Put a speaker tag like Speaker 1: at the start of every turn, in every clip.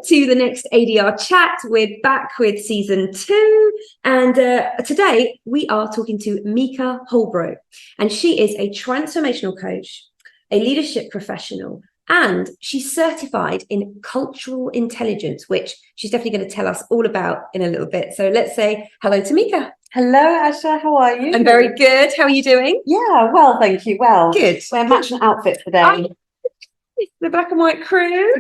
Speaker 1: to the next ADR chat. We're back with season 2, and today we are talking to Mika Holborow, and she is a transformational coach, a leadership professional, and she's certified in cultural intelligence, which she's definitely going to tell us all about in a little bit. So let's say hello to Mika.
Speaker 2: Hello, Asha. How are you?
Speaker 1: I'm very good. How are you doing?
Speaker 2: Yeah, well, thank you. Well,
Speaker 1: Good.
Speaker 2: We're matching outfit today.
Speaker 1: The black and white crew.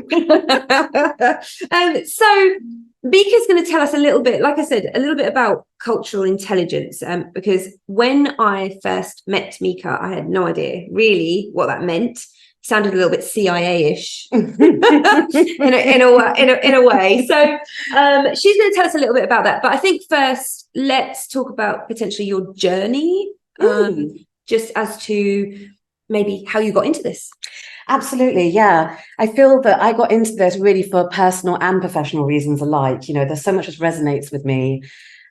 Speaker 1: So Mika's going to tell us a little bit, like I said, a little bit about cultural intelligence, because when I first met Mika, I had no idea really what that meant. Sounded a little bit CIA-ish in a way. So she's going to tell us a little bit about that. But I think first, let's talk about potentially your journey, just as to maybe how you got into this.
Speaker 2: Absolutely, yeah. I feel that I got into this really for personal and professional reasons alike. You know, there's so much that resonates with me.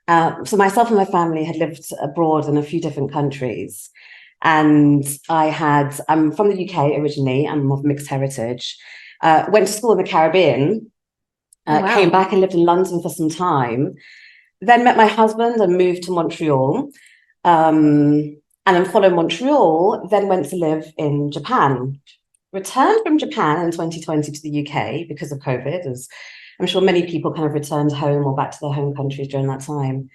Speaker 2: So myself and my family had lived abroad in a few different countries. And I'm from the UK originally. I'm of mixed heritage. Went to school in the Caribbean, came back and lived in London for some time. Then met my husband and moved to Montreal. And then following Montreal, then went to live in Japan. Returned from Japan in 2020 to the UK because of COVID, as I'm sure many people kind of returned home or back to their home countries during that time.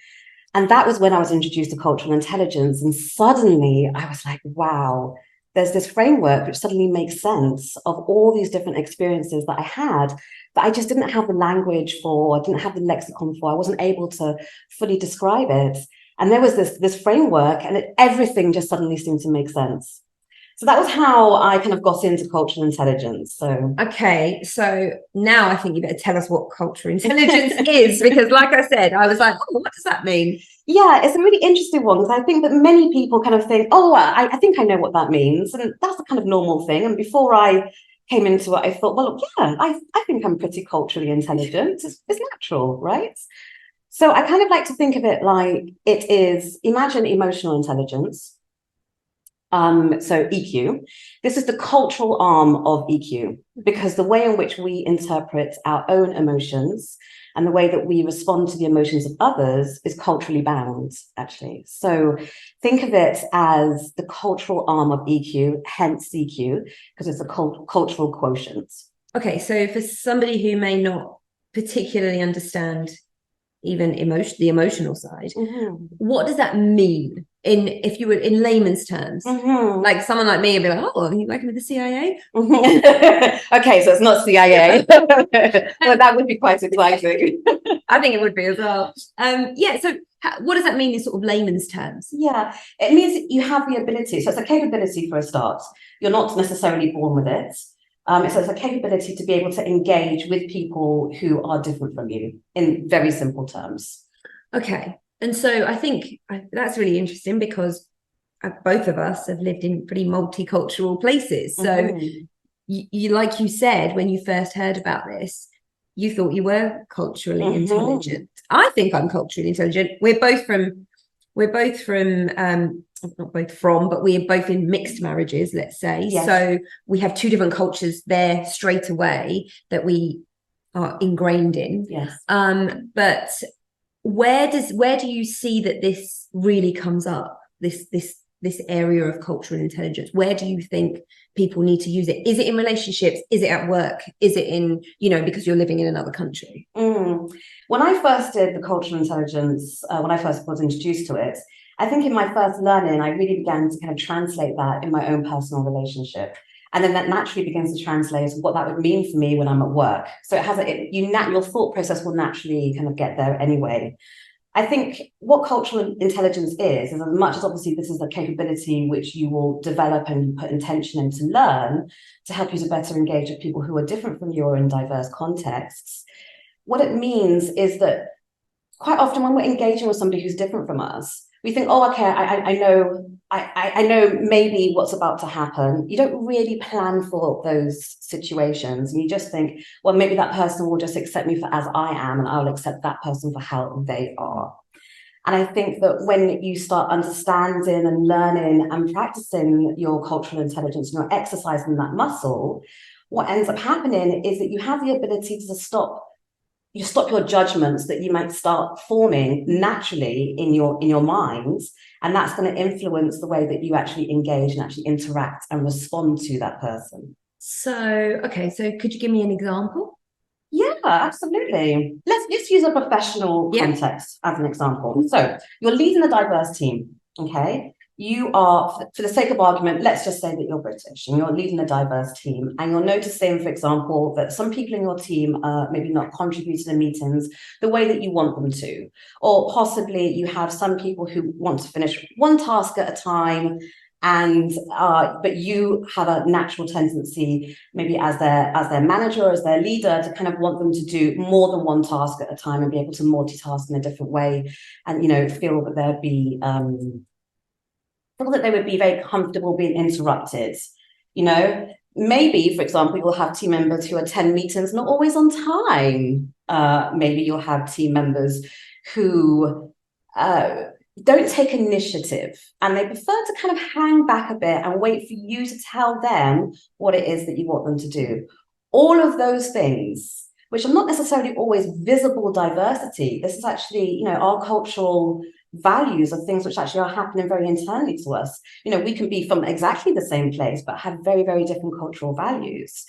Speaker 2: And that was when I was introduced to cultural intelligence. And suddenly I was like, wow, there's this framework which suddenly makes sense of all these different experiences that I had that I just didn't have the language for, I didn't have the lexicon for, I wasn't able to fully describe it. And there was this framework, and everything just suddenly seemed to make sense. So that was how I kind of got into cultural intelligence. So
Speaker 1: okay, so now I think you better tell us what cultural intelligence is, because like I said, I was like, oh, what does that mean?
Speaker 2: Yeah, it's a really interesting one, because I think that many people kind of think, oh, I think I know what that means. And that's a kind of normal thing. And before I came into it, I thought, well, yeah, I think I'm pretty culturally intelligent. It's natural, right? So I kind of like to think of it like it is, imagine emotional intelligence. So EQ, this is the cultural arm of EQ, because the way in which we interpret our own emotions and the way that we respond to the emotions of others is culturally bound, actually. So think of it as the cultural arm of EQ, hence EQ, because it's a cultural quotient.
Speaker 1: Okay, so for somebody who may not particularly understand even the emotional side, what does that mean if you were in layman's terms? Like someone like me would be like, oh, are you working with the CIA?
Speaker 2: Okay, so it's not CIA. Well, that would be quite exciting.
Speaker 1: I think it would be as well. Yeah, so what does that mean in sort of layman's terms?
Speaker 2: Yeah, it means you have the ability. So it's a capability for a start. You're not necessarily born with it. So it's a capability to be able to engage with people who are different from you, in very simple terms.
Speaker 1: Okay. And so I think that's really interesting, because both of us have lived in pretty multicultural places. So you, like you said, when you first heard about this, you thought you were culturally intelligent. I think I'm culturally intelligent. We're both from not both from, but we're both in mixed marriages, let's say. Yes. So we have two different cultures there straight away that we are ingrained in.
Speaker 2: Yes.
Speaker 1: But where do you see that this really comes up, this area of cultural intelligence? Where do you think people need to use it? Is it in relationships? Is it at work? Is it in, because you're living in another country?
Speaker 2: When I first did the cultural intelligence, when I first was introduced to it, I think in my first learning, I really began to kind of translate that in my own personal relationship. And then that naturally begins to translate what that would mean for me when I'm at work. So it has your thought process will naturally kind of get there anyway. I think what cultural intelligence is as much as obviously this is a capability which you will develop and put intention in to learn to help you to better engage with people who are different from you or in diverse contexts. What it means is that quite often when we're engaging with somebody who's different from us, we think, oh, okay, I know maybe what's about to happen. You don't really plan for those situations. And you just think, well, maybe that person will just accept me for as I am, and I'll accept that person for how they are. And I think that when you start understanding and learning and practicing your cultural intelligence, and you're exercising that muscle, what ends up happening is that you have the ability to stop you stop your judgments that you might start forming naturally in your minds, and that's going to influence the way that you actually engage and actually interact and respond to that person.
Speaker 1: So could you give me an example?
Speaker 2: Yeah, absolutely. Let's use a professional context as an example. So you're leading a diverse team, okay? You are, for the sake of argument, let's just say that you're British and you're leading a diverse team, and you're noticing, for example, that some people in your team are maybe not contributing in meetings the way that you want them to, or possibly you have some people who want to finish one task at a time, and but you have a natural tendency, maybe as their manager or as their leader, to kind of want them to do more than one task at a time and be able to multitask in a different way, and feel that they would be very comfortable being interrupted. Maybe, for example, you'll have team members who attend meetings not always on time. Maybe you'll have team members who don't take initiative, and they prefer to kind of hang back a bit and wait for you to tell them what it is that you want them to do. All of those things, which are not necessarily always visible diversity, this is actually, our cultural values of things which actually are happening very internally to us. We can be from exactly the same place, but have very, very different cultural values.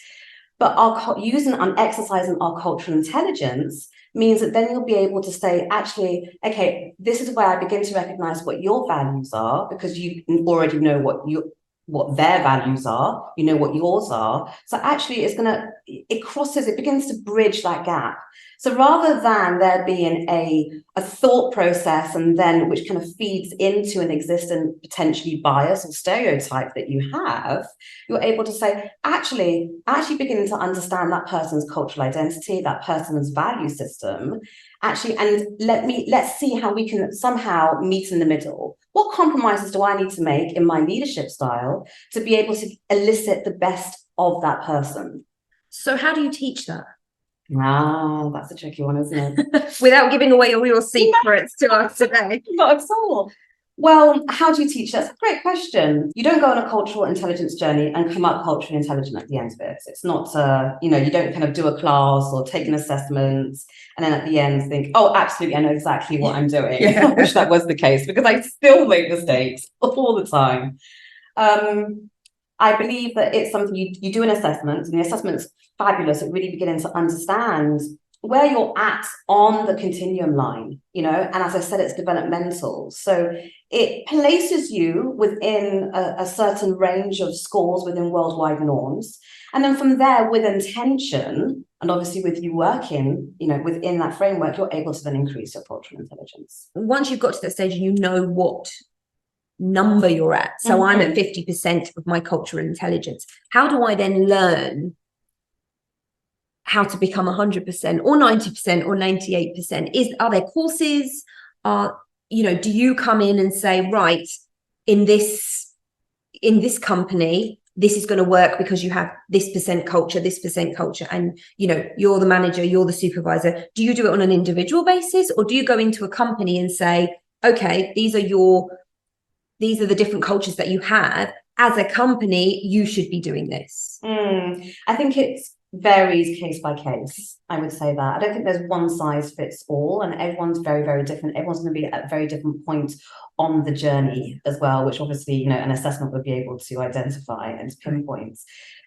Speaker 2: But using and exercising our cultural intelligence means that then you'll be able to say, actually, okay, this is where I begin to recognize what your values are, because you already know what their values are, what yours are. So actually it begins to bridge that gap. So rather than there being a thought process and then which kind of feeds into an existing potentially bias or stereotype that you have, you're able to say, actually beginning to understand that person's cultural identity, that person's value system, and let's see how we can somehow meet in the middle. What compromises do I need to make in my leadership style to be able to elicit the best of that person?
Speaker 1: So how do you teach that?
Speaker 2: That's a tricky one, isn't it?
Speaker 1: Without giving away all your secrets to us today.
Speaker 2: Not at all. Well, how do you teach? That's a great question. You don't go on a cultural intelligence journey and come up culturally intelligent at the end of it. It's not, you don't kind of do a class or take an assessment and then at the end think, oh, absolutely, I know exactly what I'm doing. Yeah. I wish that was the case, because I still make mistakes all the time. I believe that it's something you do an assessment, and the assessment's fabulous at really beginning to understand where you're at on the continuum line, and as I said, it's developmental. So it places you within a certain range of scores within worldwide norms. And then from there, with intention, and obviously with you working, within that framework, you're able to then increase your cultural intelligence.
Speaker 1: Once you've got to that stage and you know what number you're at, so I'm at 50% of my cultural intelligence, how do I then learn how to become 100% or 90% or 98%? Are there courses? Do you come in and say, right, in this company, this is going to work because you have this percent culture, and you're the manager, you're the supervisor? Do you do it on an individual basis, or do you go into a company and say, okay, these are the different cultures that you have as a company, you should be doing this?
Speaker 2: I think it varies case by case. I would say that. I don't think there's one size fits all, and everyone's very, very different. Everyone's going to be at a very different point on the journey as well, which obviously, an assessment would be able to identify and pinpoint.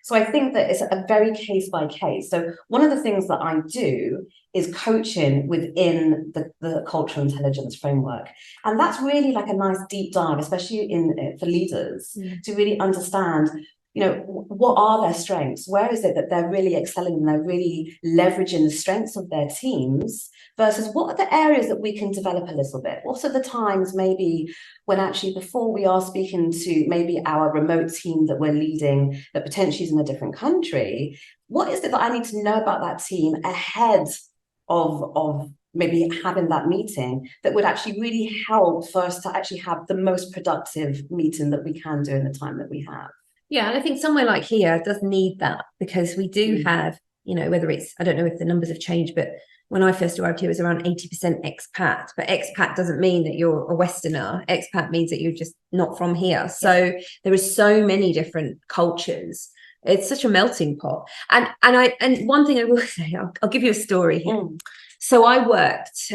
Speaker 2: So I think that it's a very case by case. So one of the things that I do is coaching within the cultural intelligence framework. And that's really like a nice deep dive, especially for leaders, to really understand, what are their strengths? Where is it that they're really excelling and they're really leveraging the strengths of their teams, versus what are the areas that we can develop a little bit? What are the times maybe when actually before we are speaking to maybe our remote team that we're leading that potentially is in a different country, what is it that I need to know about that team ahead of maybe having that meeting that would actually really help for us to actually have the most productive meeting that we can do in the time that we have?
Speaker 1: Yeah, and I think somewhere like here does need that, because we do have, whether it's, I don't know if the numbers have changed, but when I first arrived here, it was around 80% expat. But expat doesn't mean that you're a Westerner. Expat means that you're just not from here. So there are so many different cultures. It's such a melting pot. And one thing I will say, I'll give you a story here. So I worked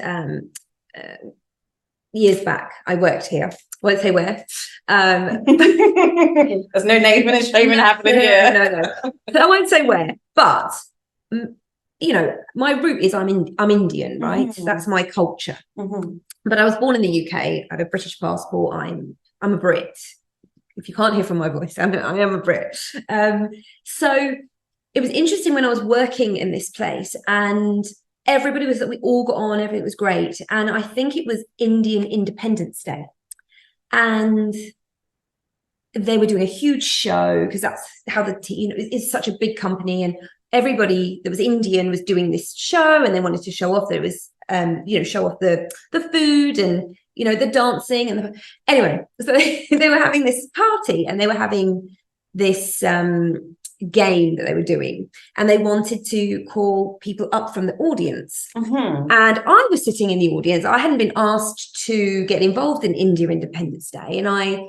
Speaker 1: years back. I worked here. Won't say where.
Speaker 2: There's no name and shaming happening here.
Speaker 1: No. So I won't say where, but you know, my root is I'm Indian, right? That's my culture. But I was born in the UK. I have a British passport. I'm a Brit. If you can't hear from my voice, I am a Brit. So it was interesting when I was working in this place, and we all got on, everything was great. And I think it was Indian Independence Day. And they were doing a huge show because that's how it's such a big company, and everybody that was Indian was doing this show, and they wanted to show off that it was, show off the food and, the dancing anyway, so they were having this party, and they were having this game that they were doing, and they wanted to call people up from the audience. And I was sitting in the audience. I hadn't been asked to get involved in India Independence Day, and I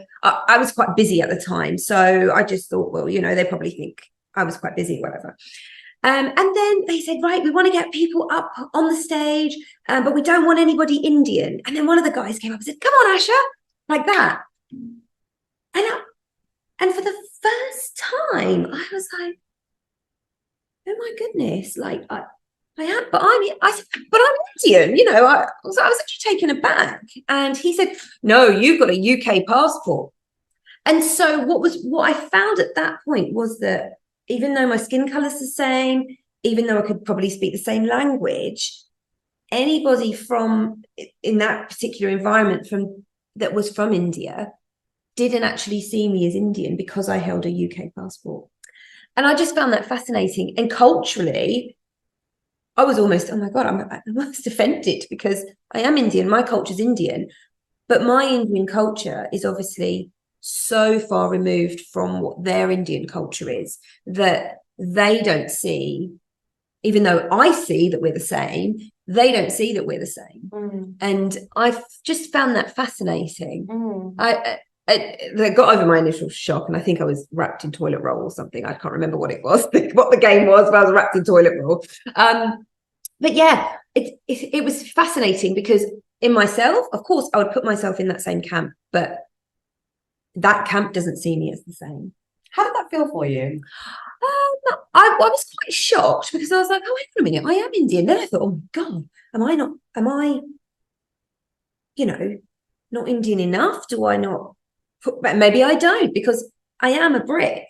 Speaker 1: was quite busy at the time, so I just thought, well, they probably think I was quite busy, whatever. And then they said, right, we want to get people up on the stage, but we don't want anybody Indian. And then one of the guys came up and said, come on, Asha, like that. And for the first time, I was like, oh my goodness, like I am, but I'm Indian, I was actually taken aback. And he said, no, you've got a UK passport. And so what I found at that point was that even though my skin color is the same, even though I could probably speak the same language, anybody from in that particular environment that was from India didn't actually see me as Indian because I held a UK passport. And I just found that fascinating. And culturally, I was almost, oh my God, I'm almost offended because I am Indian. My culture's Indian. But my Indian culture is obviously so far removed from what their Indian culture is that they don't see, even though I see that we're the same, they don't see that we're the same. And I've just found that fascinating. I got over my initial shock, and I think I was wrapped in toilet roll or something. I can't remember what it was, what the game was, but I was wrapped in toilet roll. But yeah, it was fascinating because in myself, of course, I would put myself in that same camp, but that camp doesn't see me as the same.
Speaker 2: How did that feel for you?
Speaker 1: I was quite shocked because I was like, oh, wait a minute, I am Indian. Then I thought, oh my God, am I not Indian enough? Do I not? Maybe I don't, because I am a Brit.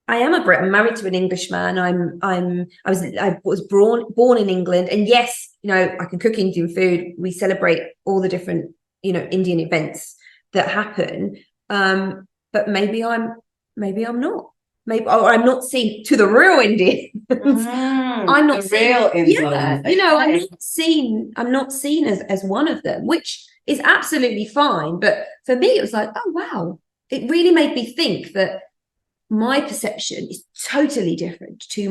Speaker 1: I am a Brit. I'm married to an Englishman. I was born in England, and yes, I can cook Indian food. We celebrate all the different Indian events that happen. But maybe I'm not. Maybe I'm not seen to the real Indians. I'm not the real Indians. Yeah, I'm not seen as one of them, which is absolutely fine. But for me, it was like, oh wow, it really made me think that my perception is totally different to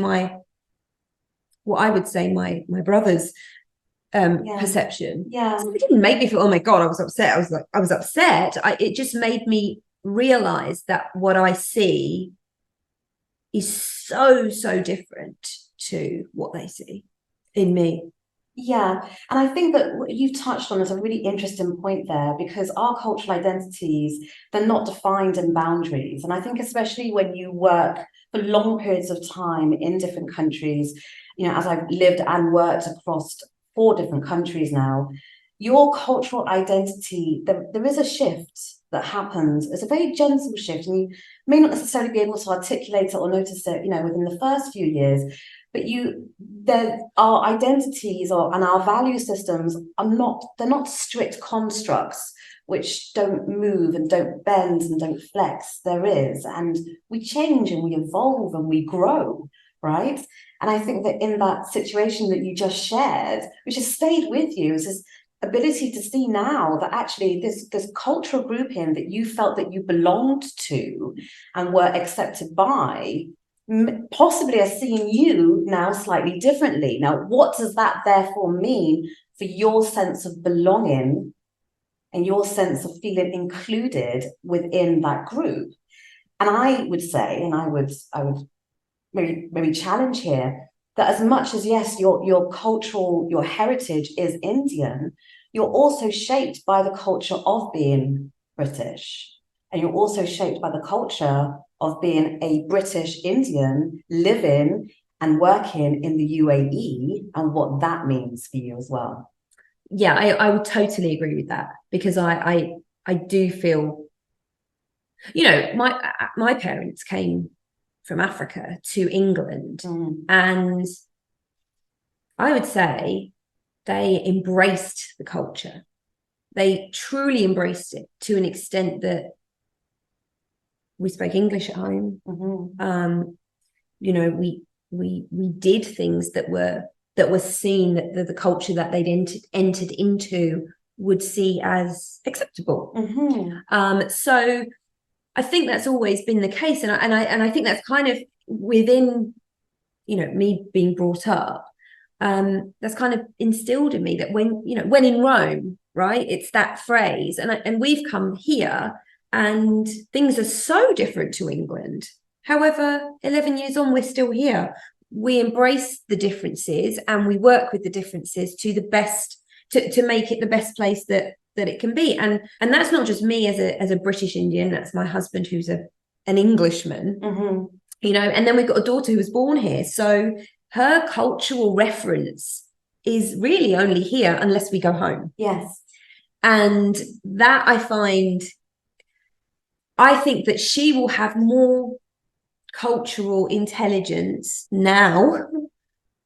Speaker 1: what I would say my brother's perception. So it didn't make me feel, oh my God, I was upset. I was upset. It just made me realize that what I see is so different to what they see in me.
Speaker 2: Yeah, and I think that what you touched on is a really interesting point there, because our cultural identities, they're not defined in boundaries. And I think especially when you work for long periods of time in different countries, as I've lived and worked across 4 different countries now, your cultural identity, there is a shift that happens. It's a very gentle shift, and you may not necessarily be able to articulate it or notice it, within the first few years. But our identities and our value systems they're not strict constructs which don't move and don't bend and don't flex. There is, and we change and we evolve and we grow, right? And I think that in that situation that you just shared, which has stayed with you, is this ability to see now that actually this cultural grouping that you felt that you belonged to and were accepted by, possibly are seeing you now slightly differently. Now, what does that therefore mean for your sense of belonging and your sense of feeling included within that group? And I would say, and I would maybe challenge here, that as much as, yes, your cultural, your heritage is Indian, you're also shaped by the culture of being British. And you're also shaped by the culture of being a British Indian living and working in the UAE and what that means for you as well.
Speaker 1: Yeah, I would totally agree with that, because I do feel, you know, my parents came from Africa to England, and I would say they embraced the culture. They truly embraced it to an extent that we spoke English at home. You know, we did things that were seen, that the culture that they'd entered into would see as acceptable. So I think that's always been the case, and I think that's kind of within, you know, me being brought up. That's kind of instilled in me that when in Rome, right? It's that phrase, and we've come here, and things are so different to England. However, 11 years on, we're still here. We embrace the differences and we work with the differences to the best, to make it the best place that it can be. And that's not just me as a British Indian. That's my husband, who's an Englishman. You know, and then we've got a daughter who was born here. So her cultural reference is really only here unless we go home.
Speaker 2: Yes.
Speaker 1: And that I think that she will have more cultural intelligence now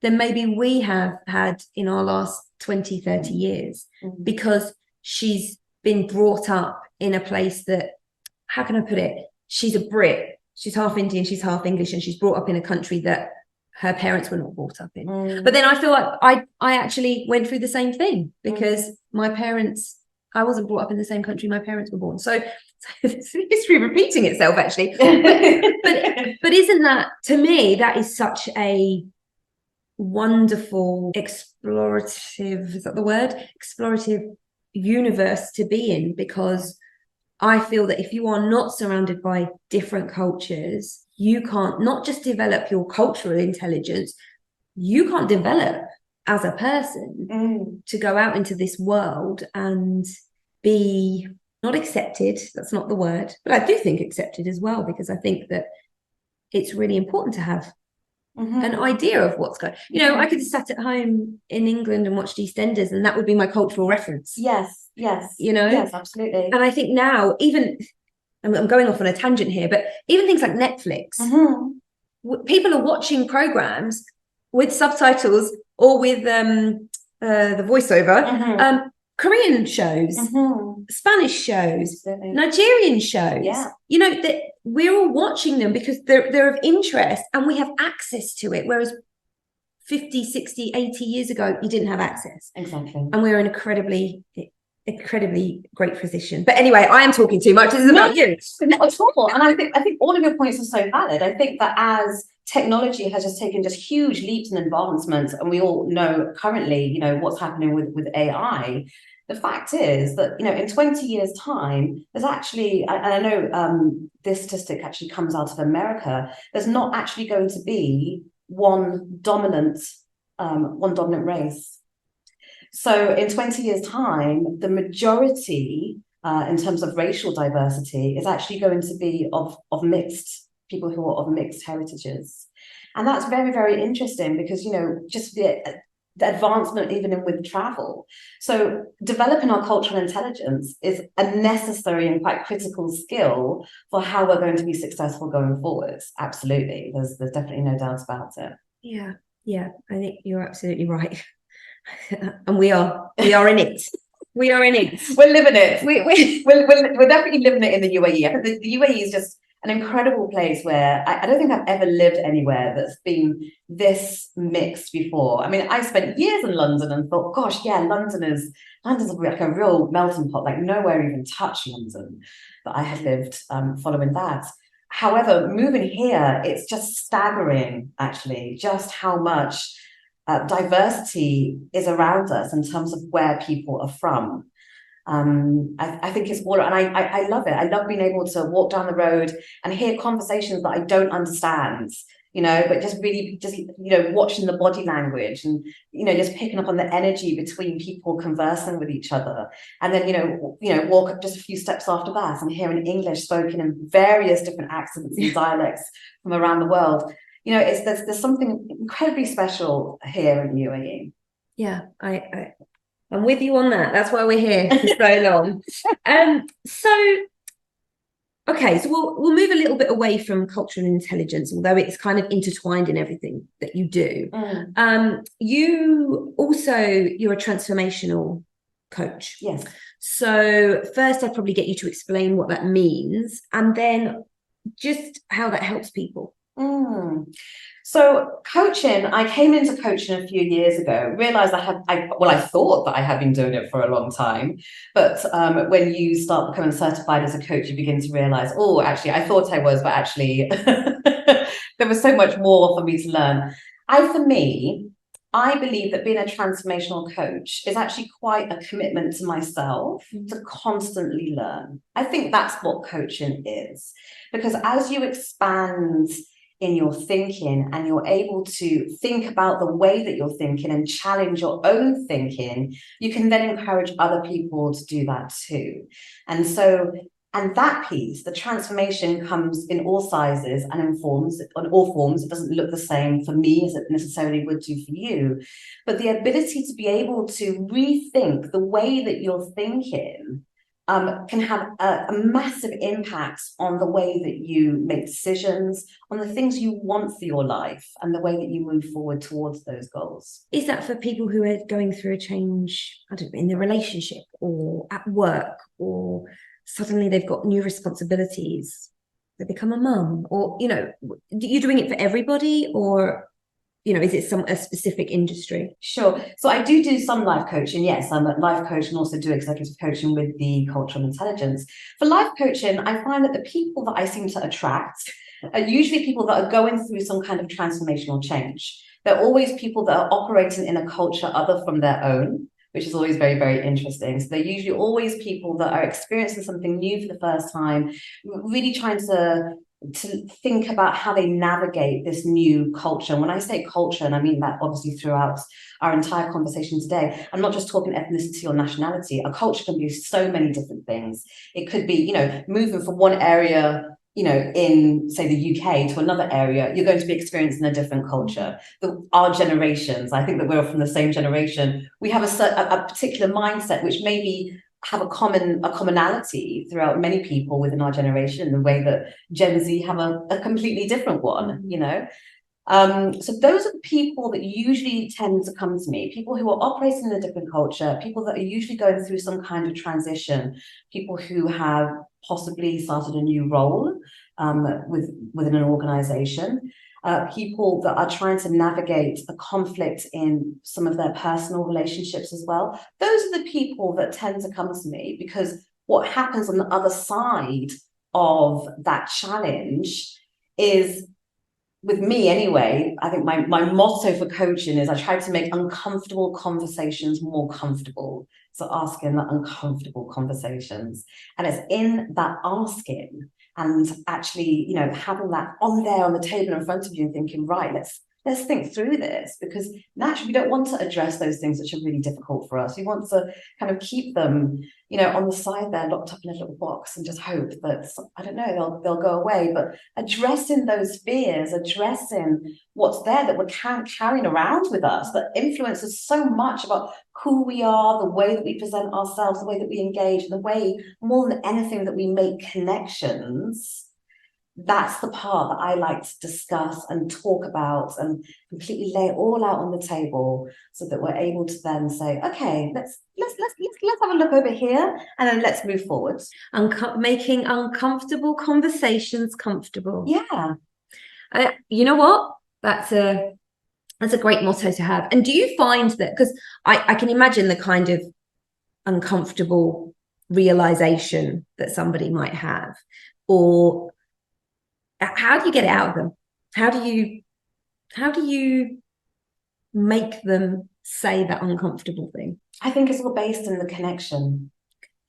Speaker 1: than maybe we have had in our last 20, 30 years, because she's been brought up in a place that, how can I put it? She's a Brit. She's half Indian, she's half English, and she's brought up in a country that her parents were not brought up in. But then I feel like I actually went through the same thing, because my parents, I wasn't brought up in the same country my parents were born. So it's history repeating itself, actually. But isn't that, to me, that is such a wonderful explorative, is that the word? Explorative universe to be in, because I feel that if you are not surrounded by different cultures, you can't not just develop your cultural intelligence, you can't develop as a person to go out into this world and be not accepted. That's not the word, but I do think accepted as well, because I think that it's really important to have an idea of what's going. You know, I could have sat at home in England and watched EastEnders, and that would be my cultural reference.
Speaker 2: Yes.
Speaker 1: You know?
Speaker 2: Yes, absolutely.
Speaker 1: And I think now, even, I'm going off on a tangent here, but even things like Netflix, people are watching programs with subtitles or with the voiceover, Korean shows, Spanish shows, Nigerian shows. You know, that we're all watching them because they're of interest and we have access to it, whereas 50, 60, 80 years ago you didn't have access.
Speaker 2: Exactly.
Speaker 1: And we're in incredibly great position. But anyway, I am talking too much. This is about you.
Speaker 2: Not at all. And I think all of your points are so valid. I think that as technology has just taken just huge leaps and advancements, and we all know currently, you know, what's happening with AI. The fact is that, you know, in 20 years' time, there's actually, and I know this statistic actually comes out of America, there's not actually going to be one dominant race. So in 20 years' time, the majority in terms of racial diversity is actually going to be of mixed people who are of mixed heritages. And that's very, very interesting because, you know, just the advancement even with travel. So developing our cultural intelligence is a necessary and quite critical skill for how we're going to be successful going forwards. Absolutely. There's definitely no doubt about it.
Speaker 1: Yeah, I think you're absolutely right. And we are in it. We are in it.
Speaker 2: We're living it. We're definitely living it in the UAE. I think the UAE is just an incredible place where I don't think I've ever lived anywhere that's been this mixed before. I mean, I spent years in London and thought, gosh, yeah, London's like a real melting pot, like nowhere even touched London. But I had lived following that. However, moving here, it's just staggering, actually, just how much diversity is around us in terms of where people are from. I think it's all, and I love it. I love being able to walk down the road and hear conversations that I don't understand, but just really just, watching the body language and, just picking up on the energy between people conversing with each other. And then, walk up just a few steps after that and hearing English spoken in various different accents and dialects from around the world. There's something incredibly special here in the UAE.
Speaker 1: Yeah, I'm with you on that. That's why we're here for so long. Okay, so we'll move a little bit away from culture and intelligence, although it's kind of intertwined in everything that you do. You're a transformational coach.
Speaker 2: Yes.
Speaker 1: So first, I'd probably get you to explain what that means, and then just how that helps people.
Speaker 2: So coaching, I came into coaching a few years ago, realized I thought that I had been doing it for a long time. But when you start becoming certified as a coach, you begin to realize, oh, actually, I thought I was, but actually there was so much more for me to learn. I believe that being a transformational coach is actually quite a commitment to myself to constantly learn. I think that's what coaching is, because as you expand in your thinking and you're able to think about the way that you're thinking and challenge your own thinking, you can then encourage other people to do that too. And that piece, the transformation, comes in all sizes and in all forms. It doesn't look the same for me as it necessarily would do for you. But the ability to be able to rethink the way that you're thinking can have a massive impact on the way that you make decisions, on the things you want for your life, and the way that you move forward towards those goals.
Speaker 1: Is that for people who are going through a change, I don't know, in their relationship or at work, or suddenly they've got new responsibilities, they become a mum, or, you're doing it for everybody, or, is it a specific industry?
Speaker 2: Sure. So I do some life coaching. Yes, I'm a life coach and also do executive coaching with the cultural intelligence. For life coaching, I find that the people that I seem to attract are usually people that are going through some kind of transformational change. They're always people that are operating in a culture other from their own, which is always very, very interesting. So they're usually always people that are experiencing something new for the first time, really trying to think about how they navigate this new culture. And when I say culture, and I mean that obviously throughout our entire conversation today, I'm not just talking ethnicity or nationality. A culture can be so many different things. It could be, moving from one area, in, say, the UK to another area, you're going to be experiencing a different culture. Our generations, I think that we're from the same generation, we have a particular mindset which maybe have a commonality throughout many people within our generation, the way that Gen Z have a completely different one, So those are the people that usually tend to come to me, people who are operating in a different culture, people that are usually going through some kind of transition, people who have possibly started a new role within an organization, people that are trying to navigate a conflict in some of their personal relationships as well. Those are the people that tend to come to me, because what happens on the other side of that challenge is, with me anyway, I think my motto for coaching is I try to make uncomfortable conversations more comfortable. So asking the uncomfortable conversations. And it's in that asking and actually, having that on the table in front of you and thinking, right, let's think through this, because naturally we don't want to address those things which are really difficult for us. We want to kind of keep them, on the side there, locked up in a little box, and just hope that, I don't know, they'll go away. But addressing those fears, addressing what's there that we're carrying around with us, that influences so much about who we are, the way that we present ourselves, the way that we engage, the way, more than anything, that we make connections. That's the part that I like to discuss and talk about and completely lay it all out on the table, so that we're able to then say, okay, let's have a look over here, and then let's move forward.
Speaker 1: Making uncomfortable conversations comfortable.
Speaker 2: Yeah.
Speaker 1: You know what? That's a great motto to have. And do you find that, because I can imagine the kind of uncomfortable realization that somebody might have, or how do you get it out of them? How do you make them say that uncomfortable thing?
Speaker 2: I think it's all based in the connection.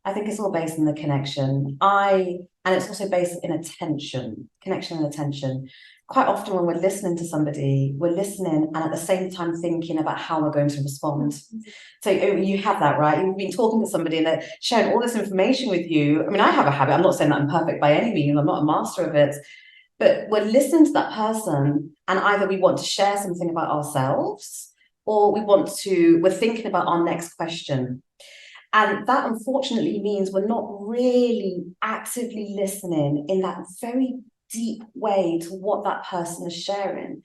Speaker 3: I think it's all based in the connection. And it's also based in attention, connection and attention. Quite often when we're listening to somebody, we're listening and at the same time thinking about how we're going to respond. So you have that, right? You've been talking to somebody and they're sharing all this information with you. I mean, I have a habit. I'm not saying that I'm perfect by any means. I'm not a master of it. But we're listening to that person and either we want to share something about ourselves or we're thinking about our next question. And that unfortunately means we're not really actively listening in that very deep way to what that person is sharing.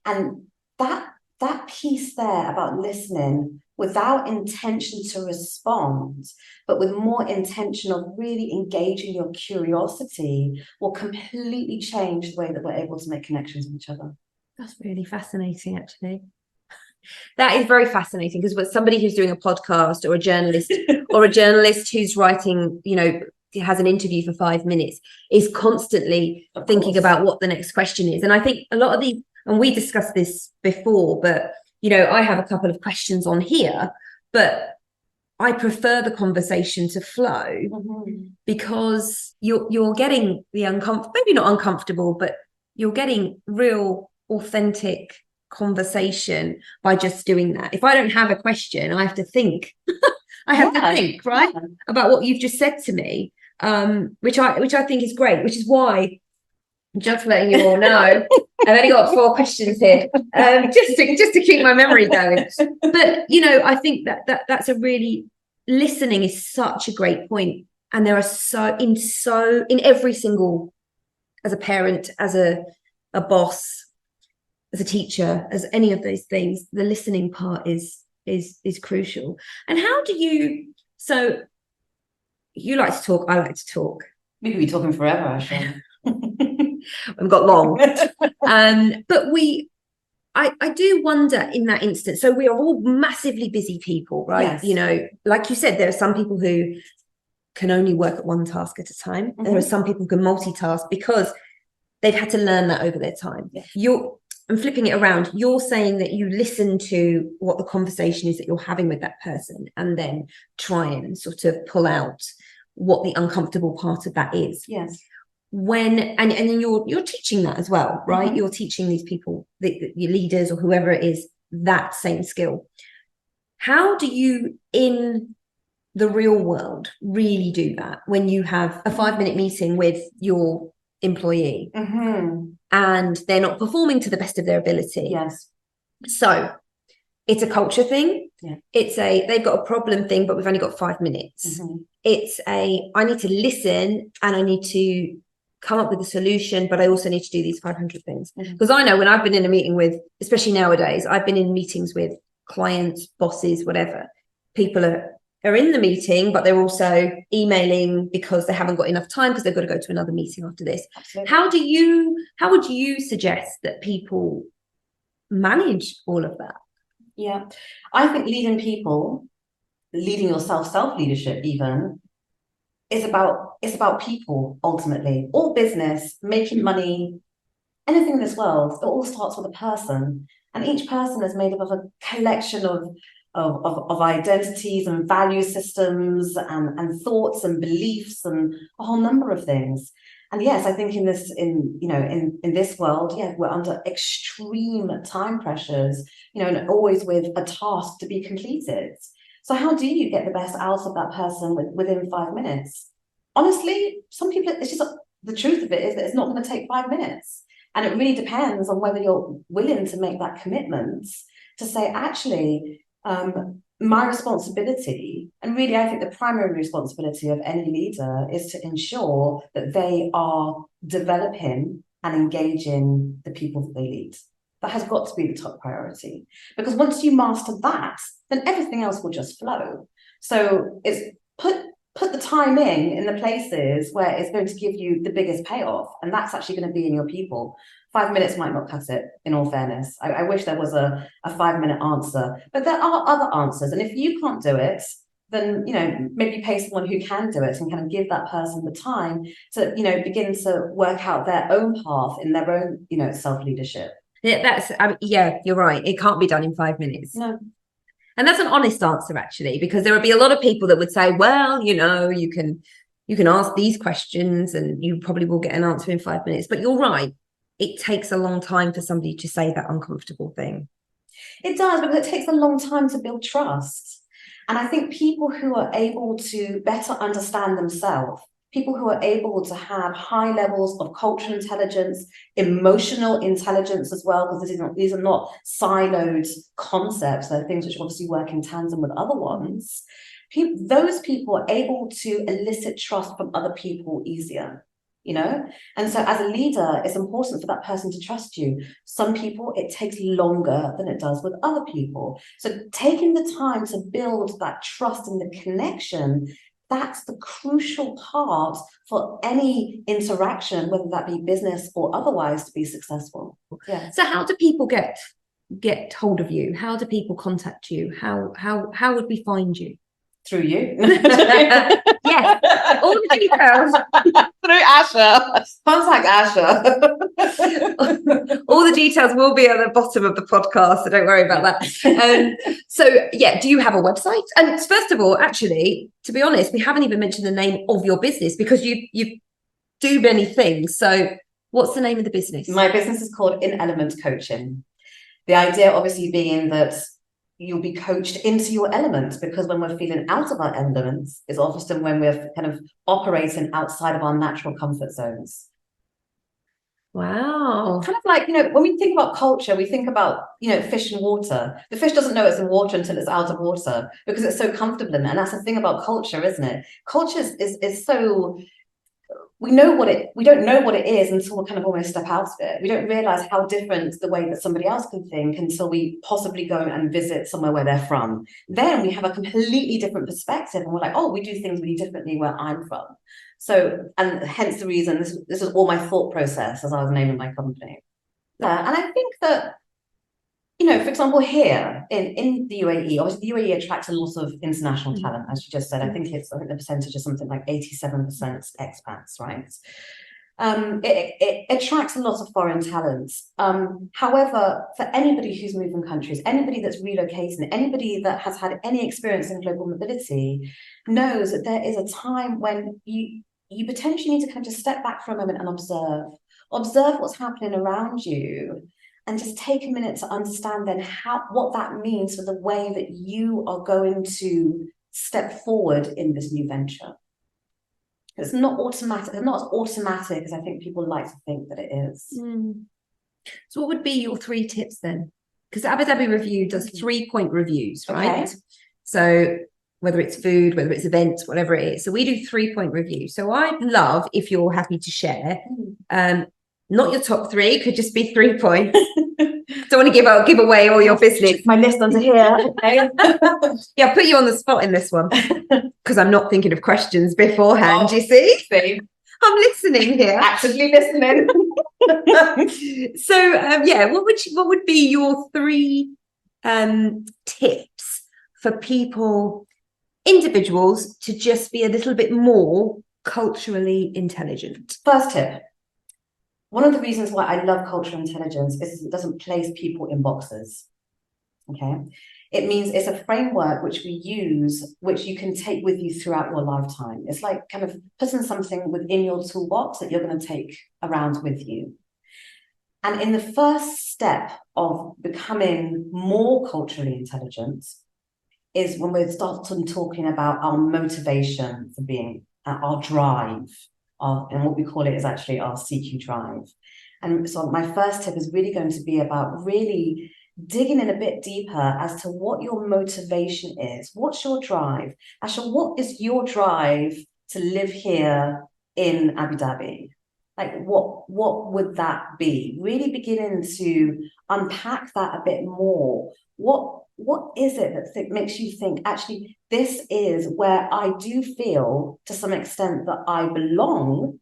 Speaker 3: And that piece there about listening without intention to respond, but with more intention of really engaging your curiosity will completely change the way that we're able to make connections with each other.
Speaker 1: That's really fascinating, actually. That is very fascinating because with somebody who's doing a podcast or a journalist who's writing, has an interview for 5 minutes is constantly thinking about what the next question is. And I think a lot of and we discussed this before, but, I have a couple of questions on here, but I prefer the conversation to flow because you're getting the uncomfortable, maybe not uncomfortable, but you're getting real, authentic conversation by just doing that. If I don't have a question, I have to think. Right, about what you've just said to me, which I think is great, which is why, just letting you all know, I've only got 4 questions here, just to keep my memory going. But I think that's a really, listening is such a great point, and there are in every single, as a parent, as a boss, as a teacher, as any of those things, the listening part is crucial. And how do you? So you like to talk, I like to talk.
Speaker 3: We could be talking forever, Asha.
Speaker 1: I've got long. But I do wonder in that instance. So we are all massively busy people, right?
Speaker 3: Yes.
Speaker 1: Like you said, there are some people who can only work at one task at a time. There are some people who can multitask because they've had to learn that over their time.
Speaker 3: Yeah.
Speaker 1: I'm flipping it around. You're saying that you listen to what the conversation is that you're having with that person and then try and sort of pull out what the uncomfortable part of that is.
Speaker 3: Yes.
Speaker 1: And then you're teaching that as well, right? You're teaching these people, your leaders or whoever it is, that same skill. How do you, in the real world, really do that when you have a 5-minute meeting with your employee and they're not performing to the best of their ability?
Speaker 3: Yes.
Speaker 1: So it's a culture thing.
Speaker 3: Yeah.
Speaker 1: They've got a problem thing, but we've only got 5 minutes. It's I need to listen and I need to come up with a solution, but I also need to do these 500 things. Because I know when I've been in a meeting with, especially nowadays, I've been in meetings with clients, bosses, whatever. People are in the meeting, but they're also emailing because they haven't got enough time because they've got to go to another meeting after this.
Speaker 3: Absolutely.
Speaker 1: How would you suggest that people manage all of that?
Speaker 3: Yeah, I think leading people, leading yourself, self-leadership even, it's about people ultimately. All business, making money, anything in this world, it all starts with a person. And each person is made up of a collection of identities and value systems and thoughts and beliefs and a whole number of things. And yes, I think in this world, we're under extreme time pressures, and always with a task to be completed. So how do you get the best out of that person within 5 minutes? Honestly, some people, it's just the truth of it is that it's not going to take 5 minutes. And it really depends on whether you're willing to make that commitment to say, actually, my responsibility, and really I think the primary responsibility of any leader is to ensure that they are developing and engaging the people that they lead. That has got to be the top priority, because once you master that, then everything else will just flow. So it's put the time in the places where it's going to give you the biggest payoff, and that's actually going to be in your people. 5 minutes might not cut it, in all fairness. I wish there was a 5-minute answer, but there are other answers. And if you can't do it, then, maybe pay someone who can do it and kind of give that person the time to, begin to work out their own path in their own, self-leadership.
Speaker 1: Yeah, you're right. It can't be done in 5 minutes.
Speaker 3: No.
Speaker 1: And that's an honest answer, actually, because there would be a lot of people that would say, well, you know, you can ask these questions and you probably will get an answer in 5 minutes. But you're right. It takes a long time for somebody to say that uncomfortable thing.
Speaker 3: It does, because it takes a long time to build trust. And I think people who are able to better understand themselves, people who are able to have high levels of cultural intelligence, emotional intelligence as well, because these are not siloed concepts, they're things which obviously work in tandem with other ones. Those people are able to elicit trust from other people easier, you know? And so as a leader, it's important for that person to trust you. Some people, it takes longer than it does with other people. So taking the time to build that trust and the connection, that's the crucial part for any interaction, whether that be business or otherwise, to be successful. Yeah.
Speaker 1: So how do people get hold of you? How do people contact you? How would we find you?
Speaker 3: Through you.
Speaker 1: Yes, all the details.
Speaker 3: Through Asha. Contact Asha.
Speaker 1: All the details will be at the bottom of the podcast, so don't worry about that. So yeah, do you have a website? And first of all, actually, to be honest, we haven't even mentioned the name of your business, because you do many things. So what's the name of the business?
Speaker 3: My business is called In Element Coaching. The idea obviously being that you'll be coached into your elements, because when we're feeling out of our elements is often when we're kind of operating outside of our natural comfort zones.
Speaker 1: Wow.
Speaker 3: Kind of like, you know, when we think about culture, we think about, you know, fish in water. The fish doesn't know it's in water until it's out of water, because it's so comfortable in it. And that's the thing about culture, isn't it? Culture is so... we don't know what it is until we kind of almost step out of it. We don't realize how different the way that somebody else can think until we possibly go and visit somewhere where they're from. Then we have a completely different perspective, and we're like, oh, we do things really differently where I'm from. So, and hence the reason this is all my thought process as I was naming my company. And I think that, you know, for example, here in the UAE, obviously the UAE attracts a lot of international talent, as you just said. I think the percentage is something like 87% expats, right? It attracts a lot of foreign talents. However, for anybody who's moving countries, anybody that's relocating, anybody that has had any experience in global mobility knows that there is a time when you potentially need to kind of just step back for a moment and observe what's happening around you, and just take a minute to understand then what that means for the way that you are going to step forward in this new venture. It's not automatic. It's not as automatic as I think people like to think that it is.
Speaker 1: So what would be your 3 tips then? Because Abu Dhabi Review does 3-point reviews, right? Okay. So whether it's food, whether it's events, whatever it is. So we do 3-point reviews. So I'd love, if you're happy to share, not your top 3, could just be 3 points. Don't want to give away all your business.
Speaker 3: My list under here.
Speaker 1: Yeah, I'll put you on the spot in this one, because I'm not thinking of questions beforehand. You see? I'm listening here,
Speaker 3: actively listening.
Speaker 1: So yeah, what would be your 3 tips for people, individuals, to just be a little bit more culturally intelligent?
Speaker 3: First tip. One of the reasons why I love cultural intelligence is it doesn't place people in boxes. Okay. It means it's a framework which we use, which you can take with you throughout your lifetime. It's like kind of putting something within your toolbox that you're going to take around with you. And in the first step of becoming more culturally intelligent is when we start talking about our motivation for being, our drive. And what we call it is actually our CQ drive. And so my first tip is really going to be about really digging in a bit deeper as to what your motivation is. What's your drive? Asha, what is your drive to live here in Abu Dhabi? Like, what would that be? Really beginning to unpack that a bit more. What is it that makes you think, actually, this is where I do feel to some extent that I belong,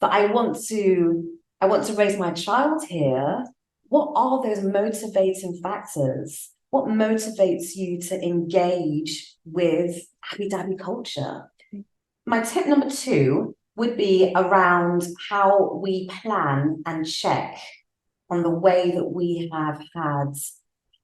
Speaker 3: that I want to raise my child here? What are those motivating factors? What motivates you to engage with Abu Dhabi culture? My tip number 2 would be around how we plan and check on the way that we have had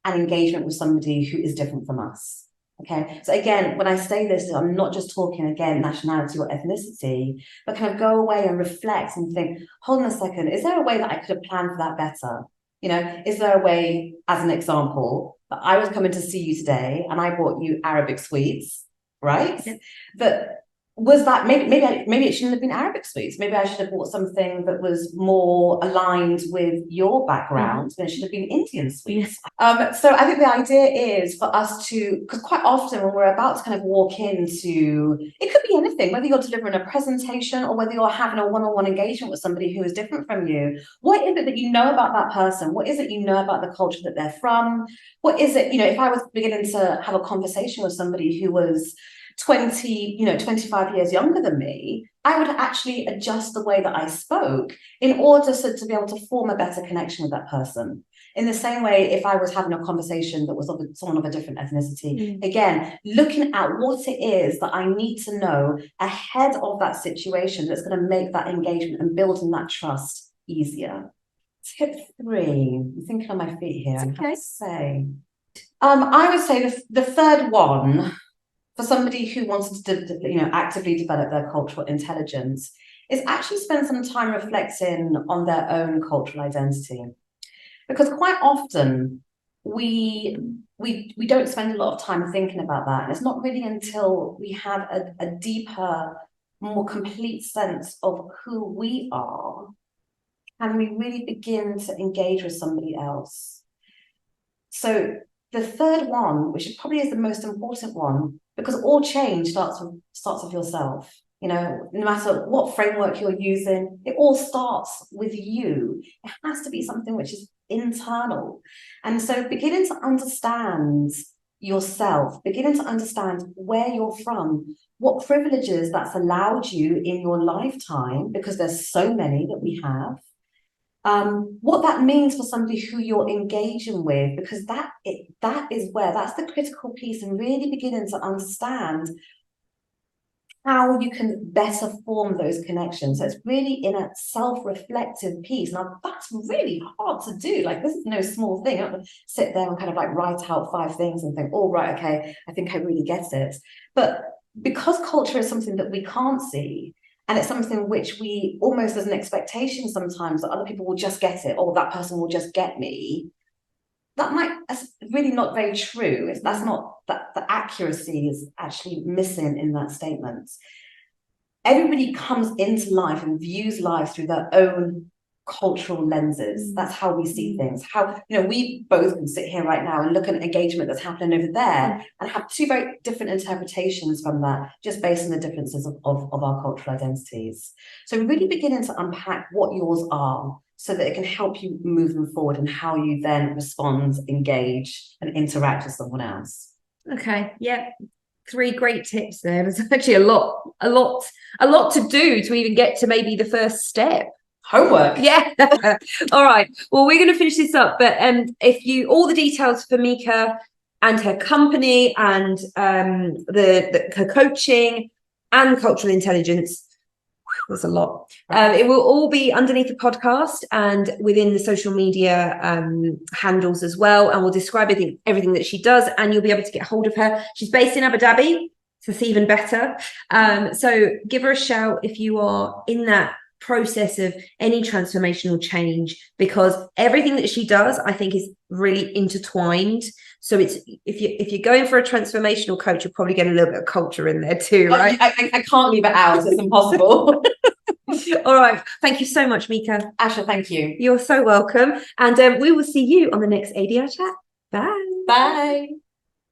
Speaker 3: and engagement with somebody who is different from us. Okay, so again, when I say this, I'm not just talking again nationality or ethnicity, but kind of go away and reflect and think, hold on a second, is there a way that I could have planned for that better? You know, is there a way, as an example, that I was coming to see you today and I bought you Arabic sweets, right?
Speaker 1: Yeah.
Speaker 3: But was that maybe it shouldn't have been Arabic sweets? Maybe I should have bought something that was more aligned with your background. Then it should have been Indian sweets. So I think the idea is for us to, because quite often when we're about to kind of walk into, it could be anything, whether you're delivering a presentation or whether you're having a one-on-one engagement with somebody who is different from you. What is it that you know about that person? What is it you know about the culture that they're from? What is it, you know, if I was beginning to have a conversation with somebody who was 25 years younger than me, I would actually adjust the way that I spoke in order to be able to form a better connection with that person. In the same way, if I was having a conversation that was of someone of a different ethnicity, again, looking at what it is that I need to know ahead of that situation that's going to make that engagement and building that trust easier. Tip 3, I'm thinking on my feet here.
Speaker 1: Okay.
Speaker 3: I have to say, I would say the third one, for somebody who wants to actively develop their cultural intelligence, is actually spend some time reflecting on their own cultural identity. Because quite often we don't spend a lot of time thinking about that. And it's not really until we have a deeper, more complete sense of who we are, and we really begin to engage with somebody else. So the third one, which probably is the most important one, because all change starts with yourself. You know, no matter what framework you're using, it all starts with you. It has to be something which is internal. And so beginning to understand yourself, beginning to understand where you're from, what privileges that's allowed you in your lifetime, because there's so many that we have, what that means for somebody who you're engaging with, because that's the critical piece, and really beginning to understand how you can better form those connections. So it's really in a self-reflective piece. Now that's really hard to do. Like, this is no small thing. I don't sit there and kind of like write out 5 things and think, oh, right, okay, I think I really get it. But because culture is something that we can't see, and it's something which we almost as an expectation sometimes that other people will just get it, or that person will just get me, that's really not very true. That's not, that the accuracy is actually missing in that statement. Everybody comes into life and views life through their own cultural lenses. That's how we see things. How, we both can sit here right now and look at an engagement that's happening over there and have 2 very different interpretations from that, just based on the differences of our cultural identities. So really beginning to unpack what yours are, so that it can help you moving forward and how you then respond, engage, and interact with someone else. Okay, yeah.
Speaker 1: 3 great tips there. There's actually a lot to do to even get to maybe the first step.
Speaker 3: Homework.
Speaker 1: Yeah. All right. Well, we're going to finish this up, but all the details for Mika and her company and her coaching and cultural intelligence, there's a lot. It will all be underneath the podcast and within the social media handles as well. And we'll describe everything that she does, and you'll be able to get hold of her. She's based in Abu Dhabi, so it's even better. So give her a shout if you are in that process of any transformational change, because everything that she does, I think, is really intertwined. So it's if you're going for a transformational coach, you're probably getting a little bit of culture in there too, right?
Speaker 3: I can't leave it out. It's impossible.
Speaker 1: All right. Thank you so much, Mika.
Speaker 3: Asha, thank you.
Speaker 1: You're so welcome. And we will see you on the next ADR chat. Bye.
Speaker 3: Bye.